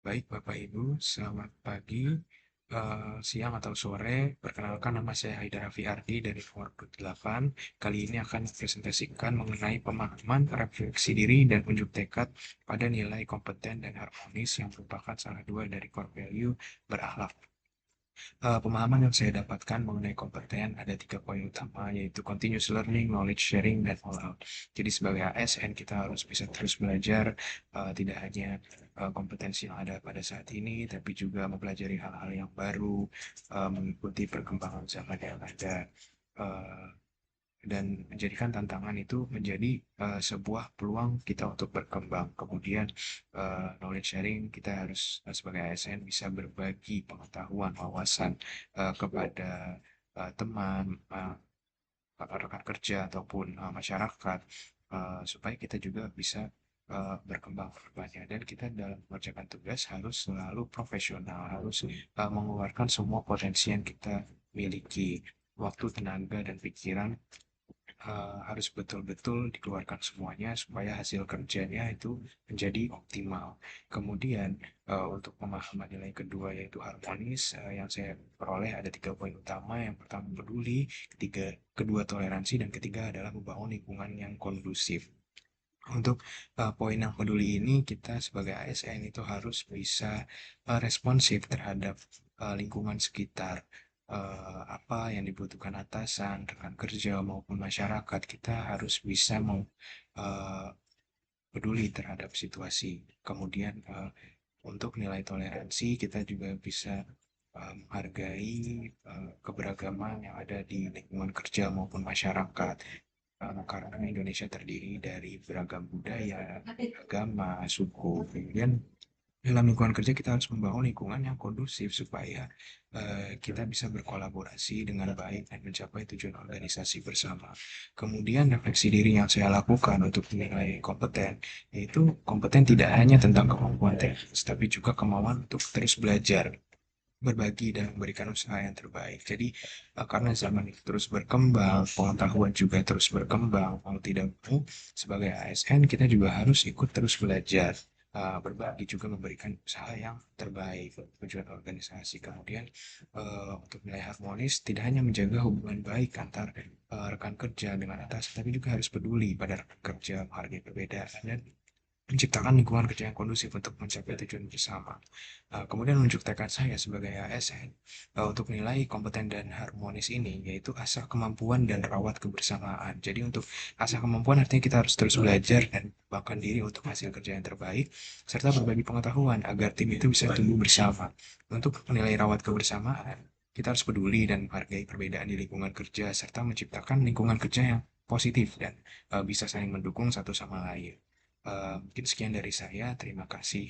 Baik Bapak Ibu, selamat pagi, siang atau sore. Perkenalkan nama saya Haidar Raffi Ardi dari Forkut 8. Kali ini akan presentasikan mengenai pemahaman, refleksi diri, dan unjuk tekad pada nilai kompeten dan harmonis yang merupakan salah dua dari core value berakhlak. Pemahaman yang saya dapatkan mengenai kompeten ada 3 poin utama, yaitu continuous learning, knowledge sharing, dan all out. Jadi sebagai ASN kita harus bisa terus belajar, tidak hanya kompetensi yang ada pada saat ini, tapi juga mempelajari hal-hal yang baru, mengikuti perkembangan zaman yang ada. eh, dan menjadikan tantangan itu menjadi sebuah peluang kita untuk berkembang. Kemudian knowledge sharing kita harus sebagai ASN bisa berbagi pengetahuan, wawasan kepada teman, rekan kerja ataupun masyarakat supaya kita juga bisa berkembang ke depannya dan kita dalam mengerjakan tugas harus selalu profesional, harus mengeluarkan semua potensi yang kita miliki, waktu, tenaga, dan pikiran harus betul-betul dikeluarkan semuanya supaya hasil kerjanya itu menjadi optimal. Kemudian untuk pemahaman nilai kedua yaitu harmonis, yang saya peroleh ada 3 poin utama. Yang pertama peduli, kedua toleransi, dan ketiga adalah membangun lingkungan yang kondusif. Untuk poin yang peduli ini, kita sebagai ASN itu harus bisa responsif terhadap lingkungan sekitar. Apa yang dibutuhkan atasan, rekan kerja, maupun masyarakat, kita harus bisa peduli terhadap situasi. Kemudian untuk nilai toleransi, kita juga bisa menghargai keberagaman yang ada di lingkungan kerja maupun masyarakat. Karena Indonesia terdiri dari beragam budaya, agama, suku. Kemudian dalam lingkungan kerja kita harus membangun lingkungan yang kondusif supaya kita bisa berkolaborasi dengan baik dan mencapai tujuan organisasi bersama. Kemudian refleksi diri yang saya lakukan untuk menilai kompeten, yaitu kompeten tidak hanya tentang kemampuan teknis, tapi juga kemauan untuk terus belajar, berbagi, dan memberikan usaha yang terbaik. Jadi karena zaman itu terus berkembang, pengetahuan juga terus berkembang, mau tidak mau sebagai ASN kita juga harus ikut terus belajar, berbagi, juga memberikan usaha yang terbaik untuk tujuan organisasi. Kemudian untuk nilai harmonis tidak hanya menjaga hubungan baik antar rekan kerja dengan atas, tapi juga harus peduli pada rekan kerja, menghargai perbedaan, dan menciptakan lingkungan kerja yang kondusif untuk mencapai tujuan bersama. Kemudian menunjuk tekad saya sebagai ASN untuk nilai kompeten dan harmonis ini, yaitu asah kemampuan dan rawat kebersamaan. Jadi untuk asah kemampuan artinya kita harus terus belajar dan bahkan diri untuk hasil kerja yang terbaik, serta berbagi pengetahuan agar tim itu bisa tumbuh bersama. Untuk menilai rawat kebersamaan, kita harus peduli dan menghargai perbedaan di lingkungan kerja, serta menciptakan lingkungan kerja yang positif dan bisa saling mendukung satu sama lain. Mungkin sekian dari saya. Terima kasih.